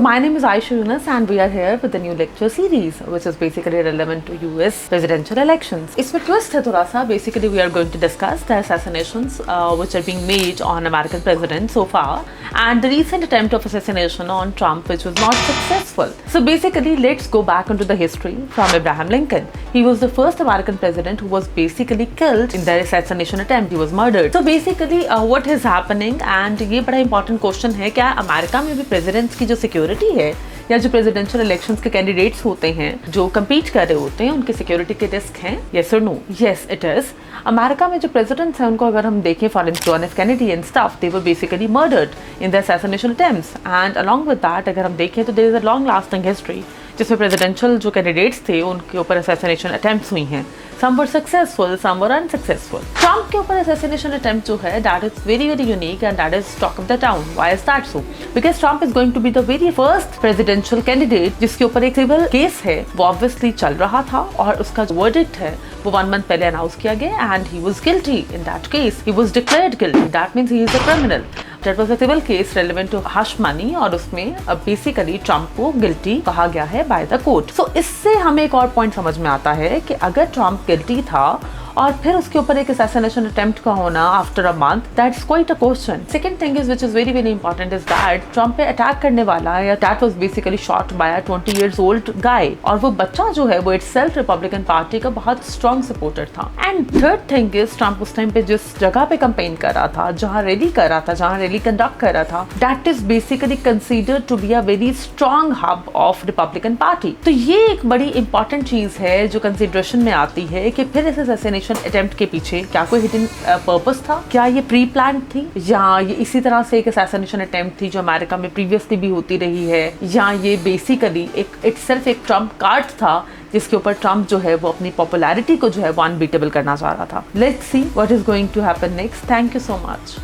So my name is Aisha Yunus and we are here with a new lecture series which is basically relevant to US presidential elections. इसमें twist है थोड़ा सा. Basically we are going to discuss the assassinations which are being made on American president so far and the recent attempt of assassination on Trump which was not successful. So basically let's go back into the history from Abraham Lincoln. He was the first American president who was basically killed in the assassination attempt. He was murdered. So basically what is happening and ये बड़ा important question है, क्या America में भी presidents की जो security है या जो प्रेसिडेंशियल इलेक्शंस के कैंडिडेट्स होते हैं जो कम्पीट कर रहे होते हैं उनकी सिक्योरिटी के रिस्क हैं? यस और no? Yes it is. America में जो प्रेसिडेंट्स हैं उनको अगर हम देखें, for instance John F Kennedy and stuff, they were basically murdered in the assassination attempts and along with that अगर हम देखें तो there is a long lasting history जिसमें प्रेसिडेंशियल जो कैंडिडेट्स थे उनके ऊपर असैसिनेशन अटेम्प्ट्स हुई हैं. Some were successful, some were unsuccessful. Trump के ऊपर assassination attempt जो है, that is very unique and that is talk of the town. Why is that so? Because Trump is going to be the very first presidential candidate जिसके ऊपर एक civil case है, वो obviously चल रहा था और उसका जो verdict है वो 1 month पहले अनाउंस किया गया and he was guilty in that case. He was declared guilty. That means he is a criminal. That was a civil case relevant to hush money और उसमें basically Trump को guilty कहा गया है by the court. So इससे हमें एक और point समझ में आता है कि अगर Trump गिल्टी था और फिर उसके ऊपर एक असैसिनेशन अटेम्प्ट का होना after a month, that's quite a question. Second thing is which is very important is that Trump पे अटैक करने वाला या that was basically shot bye a 20 years old गाय और वो बच्चा जो है वो इटसेल्फ रिपब्लिकन पार्टी का बहुत स्ट्रॉन्ग सपोर्टर था. And third thing is Trump उस टाइम पे जिस जगह पे कैंपेन कर रहा था, जहाँ रैली कर रहा था, जहाँ रैली कंडक्ट कर रहा था, that is basically considered to be a very strong hub of Republican party. तो ये एक बड़ी इंपॉर्टेंट चीज है जो कंसिडरेशन में आती है कि फिर इस असैसिनेशन अटेम्प्ट के पीछे क्या कोई हिडन पर्पस था, क्या ये प्री प्लान थी या ये इसी तरह से एक असैसिनेशन अटेम्प्ट थी जो अमेरिका में प्रीवियसली भी होती रही है, या ये बेसिकली एक इटसेल्फ एक ट्रम्प कार्ड था जिसके ऊपर ट्रम्प जो है वो अपनी पॉपुलैरिटी को जो है वो अनबीटेबल करना चाह रहा था. Let's see what is going to happen next. Thank you so much.